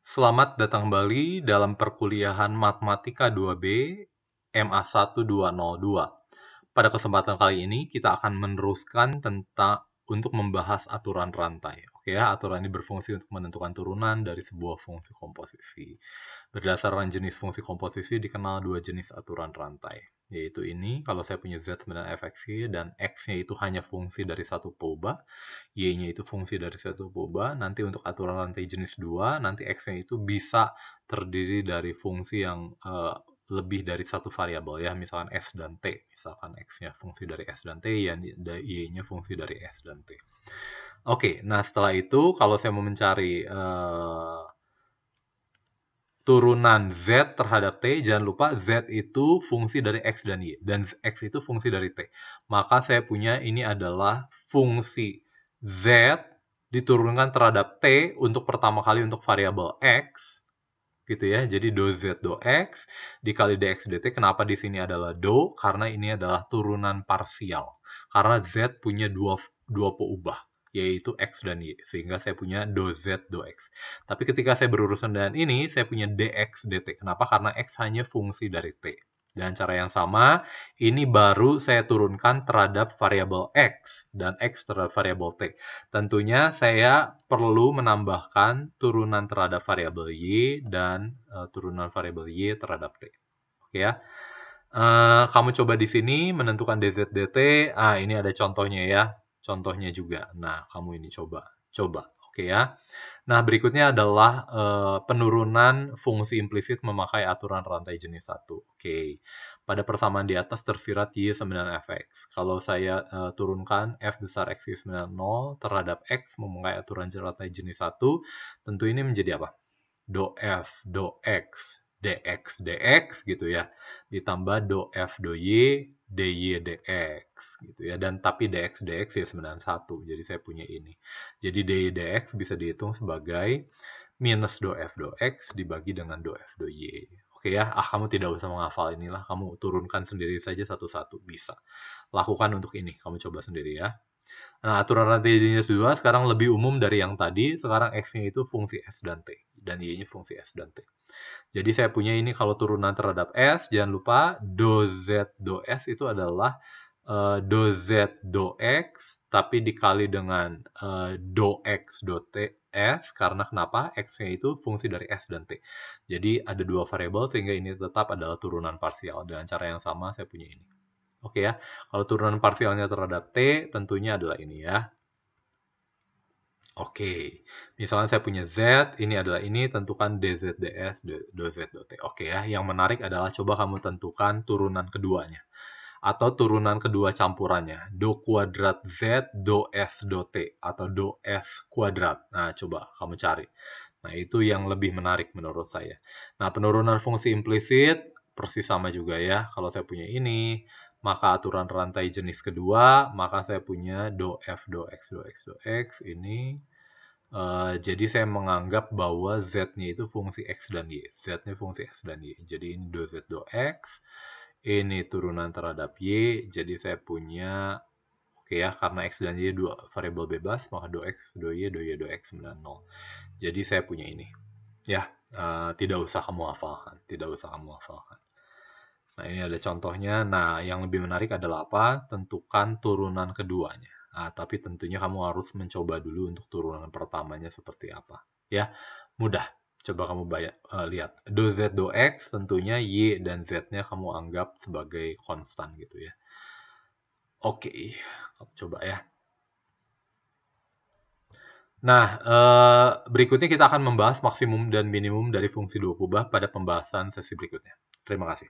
Selamat datang kembali dalam perkuliahan Matematika 2B MA 1202. Pada kesempatan kali ini kita akan meneruskan tentang untuk membahas aturan rantai. Oke ya, aturan ini berfungsi untuk menentukan turunan dari sebuah fungsi komposisi. Berdasarkan jenis fungsi komposisi dikenal dua jenis aturan rantai, yaitu ini kalau saya punya Z dan fx dan X-nya itu hanya fungsi dari satu poba, Y-nya itu fungsi dari satu poba. Nanti untuk aturan rantai jenis 2, nanti X-nya itu bisa terdiri dari fungsi yang lebih dari satu variabel ya, misalkan S dan T. Misalkan X-nya fungsi dari S dan T, Y-nya fungsi dari S dan T. Oke, nah setelah itu kalau saya mau mencari turunan Z terhadap T, jangan lupa Z itu fungsi dari X dan Y, dan X itu fungsi dari T. Maka saya punya ini adalah fungsi Z diturunkan terhadap T untuk pertama kali untuk variabel X, gitu ya. Jadi do Z do X dikali dx dt. Kenapa di sini adalah do? Karena ini adalah turunan parsial. Karena Z punya dua peubah, yaitu X dan Y. Sehingga saya punya do Z do X. Tapi ketika saya berurusan dengan ini, saya punya dx dt. Kenapa? Karena X hanya fungsi dari T. Dengan cara yang sama, ini baru saya turunkan terhadap variabel X dan X terhadap variabel T. Tentunya saya perlu menambahkan turunan terhadap variabel Y dan turunan variabel Y terhadap T. Oke ya. Kamu coba di sini menentukan dz dt. Ini ada contohnya ya. Contohnya juga. Nah, kamu ini coba. Oke ya. Nah, berikutnya adalah penurunan fungsi implisit memakai aturan rantai jenis 1. Oke. Pada persamaan di atas tersirat Y 9 fx. Kalau saya turunkan F besar X Y 9 0 terhadap X memakai aturan rantai jenis 1, tentu ini menjadi apa? Do F, do X, dx, dx gitu ya. Ditambah do F, do Y, dy, dx gitu ya. Dan tapi dx, dx ya 91. Jadi saya punya ini. Jadi dy, dx bisa dihitung sebagai minus do F, do X dibagi dengan do F, do Y. Oke ya, kamu tidak usah menghafal inilah. Kamu turunkan sendiri saja satu-satu. Bisa. Lakukan untuk ini. Kamu coba sendiri ya. Nah, aturan rantai jenis 2 sekarang lebih umum dari yang tadi. Sekarang X-nya itu fungsi S dan T. Dan Y-nya fungsi S dan T. Jadi saya punya ini kalau turunan terhadap S, jangan lupa do Z do S itu adalah do Z do X, tapi dikali dengan do X do T S, karena kenapa? X-nya itu fungsi dari S dan T. Jadi ada dua variabel, sehingga ini tetap adalah turunan parsial. Dengan cara yang sama, saya punya ini. Oke ya, kalau turunan parsialnya terhadap T, tentunya adalah ini ya. Oke, misalnya saya punya Z, ini adalah ini, tentukan dz ds, do Z, do T. Oke ya, yang menarik adalah coba kamu tentukan turunan keduanya. Atau turunan kedua campurannya, do kuadrat Z, do S, do T. Atau do S kuadrat. Nah, coba kamu cari. Nah, itu yang lebih menarik menurut saya. Nah, penurunan fungsi implisit, persis sama juga ya. Kalau saya punya ini, maka aturan rantai jenis kedua, maka saya punya do F, do X, do X, do X, ini. Jadi saya menganggap bahwa Z-nya itu fungsi X dan Y. Z-nya fungsi X dan Y. Jadi ini do Z, do X. Ini turunan terhadap Y. Jadi saya punya, oke ya, karena X dan Y dua variabel bebas, maka do X, do Y, do X 90. Jadi saya punya ini. Ya, tidak usah kamu hafalkan. Tidak usah kamu hafalkan. Nah, ini ada contohnya. Nah, yang lebih menarik adalah apa? Tentukan turunan keduanya. Tapi tentunya kamu harus mencoba dulu untuk turunan pertamanya seperti apa. Ya, mudah. Coba kamu lihat. Do Z, do X, tentunya Y dan Z-nya kamu anggap sebagai konstan gitu ya. Oke, coba ya. Nah, berikutnya kita akan membahas maksimum dan minimum dari fungsi dua kubah pada pembahasan sesi berikutnya. Terima kasih.